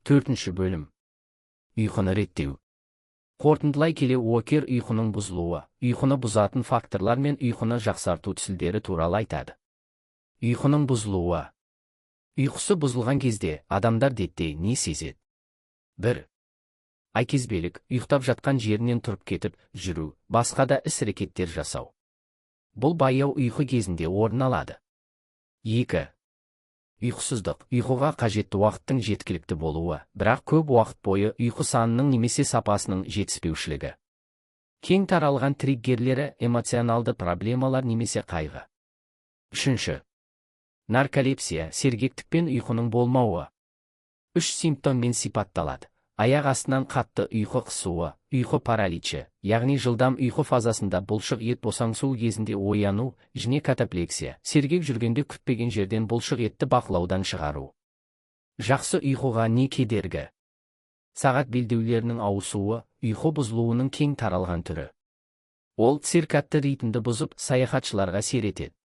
Төртінші бөлім. Ұйқыны реттеу. Қорытындылай келе Уокер ұйқының бұзылуы, ұйқыны бұзатын факторлар мен ұйқыны жақсарту тәсілдері туралы айтады. Ұйқының бұзылуы. Ұйқысы бұзылған кезде адамдар әдетте не сезеді? 1. Айкезбелік, ұйықтап жатқан жерінен тұрып кетіп, жүру, басқа да іс-әрекеттер жасау. Бұл баяу ұйқы кезінде орын алады. 2. Ұйқысыздық, ұйқыға қажетті уақыттың жеткілікті болуы, бірақ көп уақыт бойы ұйқы санының немесе сапасының жетіспеушілігі. Кең таралған триггерлері, эмоционалды проблемалар немесе қайғы. 3. Нарколепсия, сергектік пен ұйқының болмауы. 3 симптоммен сипатталады. Аяқ астынан қатты ұйқы қысуы, ұйқы параличі, яғни жылдам ұйқы фазасында бұлшық ет босаңсуы кезінде ояну, және катаплексия, сергек жүргенде күтпеген жерден бұлшық етті бақылаудан шығару. Жақсы ұйқыға не кедергі? Сағат белдеулерінің ауысуы, ұйқы бұзылуының кең таралған түрі. Ол циркадты ритмді бұзып, саяхатшыларға әсер етеді.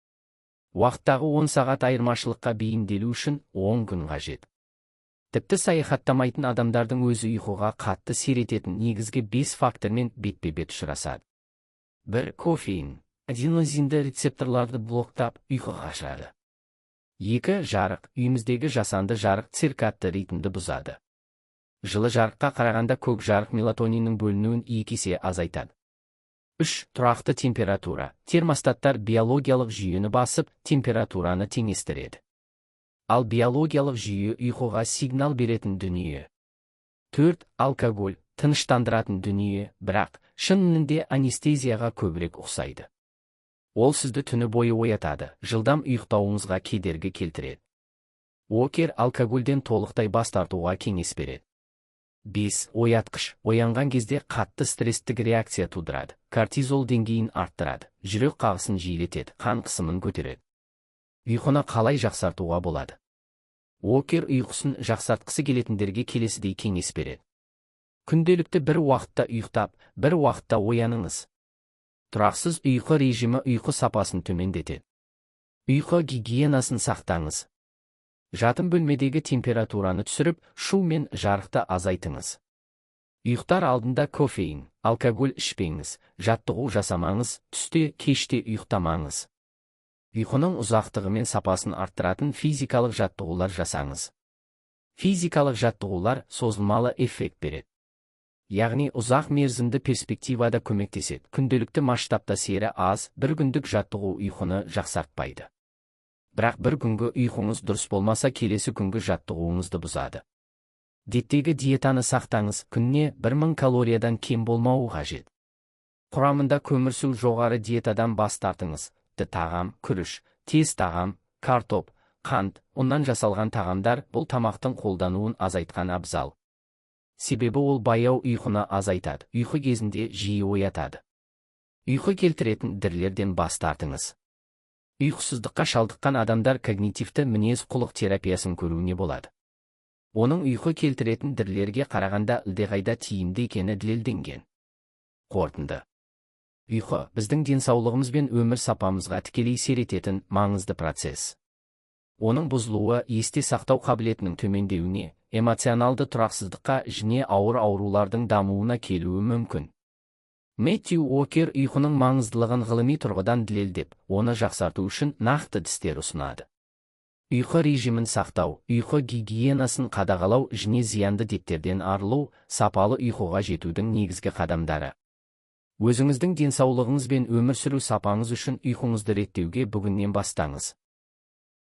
Уақыттағы 10 сағат айырмашылыққа бейімделу үшін 10 күн қажет. Тіпті саяхаттамайтын адамдардың өзі ұйқыға қатты әсер ететін негізгі 5 фактормен бетпе-бет ұшырасады. 1. Кофеин. Аденозинді рецепторларды блоктап, ұйқыға шығарады. 2. Жарық. Үйіміздегі жасанды жарық циркадты ритмді бұзады. Жылы жарыққа қарағанда көк жарық мелатониннің бөлінуін 2 есе азайтады. 3. Тұрақты температура. Термостаттар биологиялық жүйені басып, температураны теңестіреді. Ал биологиялық жүйе ұйқыға сигнал беретін дүние. 4. Алкоголь. Тыныштандыратын дүние, бірақ шынында анестезияға көбірек ұқсайды. Ол сізді түні бойы оятады, жылдам ұйықтауыңызға кедергі келтіреді. Уокер алкогольден толықтай бас тартуға кеңес береді. 5. Оятқыш. Оянған кезде қатты стресстік реакция тудырады, кортизол деңгейін арттырады, жүрек қағысын жиілетеді, қан қысымын көтереді. Ұйқыны қалай жақсартуға болады? Уокер ұйқысын жақсартқысы келетіндерге келесідей кеңес береді. Күнделікті бір уақытта ұйықтап, бір уақытта ояныңыз. Тұрақсыз ұйқы режимі ұйқы сапасын төмендетеді. Ұйқы гигиенасын сақтаңыз. Жатын бөлмедегі температураны түсіріп, шу мен жарықты азайтыңыз. Ұйықтар алдында кофеин, алкоголь ішпеңіз, жаттығу жасамаңыз, түсте, кеште ұйықтамаңыз. Ұйқының ұзақтығы мен сапасын арттыратын физикалық жаттығулар жасаңыз. Физикалық жаттығулар созылмалы эффект береді. Яғни ұзақ мерзімді перспективада көмектеседі. Күнделікті масштабта сері аз, бір күндік жаттығу ұйқыны жақсартпайды. Бірақ бір күнгі ұйқыңыз дұрыс болмаса, келесі күнгі жаттығуыңызды бұзады. Әдеттегі диетаны сақтаңыз, күніне 1000 калориядан кем болмауы қажет. Құрамында көмірсу жоғары диетадан бас тартыңыз. Тағам, күріш, тез тағам, картоп, қант, ұннан жасалған тағамдар бұл тамақтың қолдануын азайтқан абзал. Себебі ол баяу ұйқыны азайтады, ұйқы кезінде жиі оятады. Ұйқы келтіретін дәрілерден бас тартыңыз. Ұйқысыздыққа шалдыққан адамдар когнитивті мінез-құлық терапиясын көруіне болады. Оның ұйқы келтіретін дәрілерге қарағанда әлдеқайда тиімді екені дәлелденген. Қорытынды. Ұйқы біздің денсаулығымыз бен өмір сапамызға тікелей әсер ететін маңызды процесс. Оның бұзылуы есте сақтау қабілетінің төмендеуіне, эмоционалды тұрақсыздыққа және ауыр аурулардың дамуына келуі мүмкін. Мэттью Уокер ұйқының маңыздылығын ғылыми тұрғыдан дәлелдеп, оны жақсарту үшін нақты әдістер ұсынады. Ұйқы режимін сақтау, ұйқы гигиенасын қадағалау және зиянды әдеттерден арылу, сапалы ұйқыға жетудің негізгі қадамдары. Өзіңіздің денсаулығыңыз бен өмір сүру сапаңыз үшін ұйқыңызды реттеуге бүгіннен бастаңыз.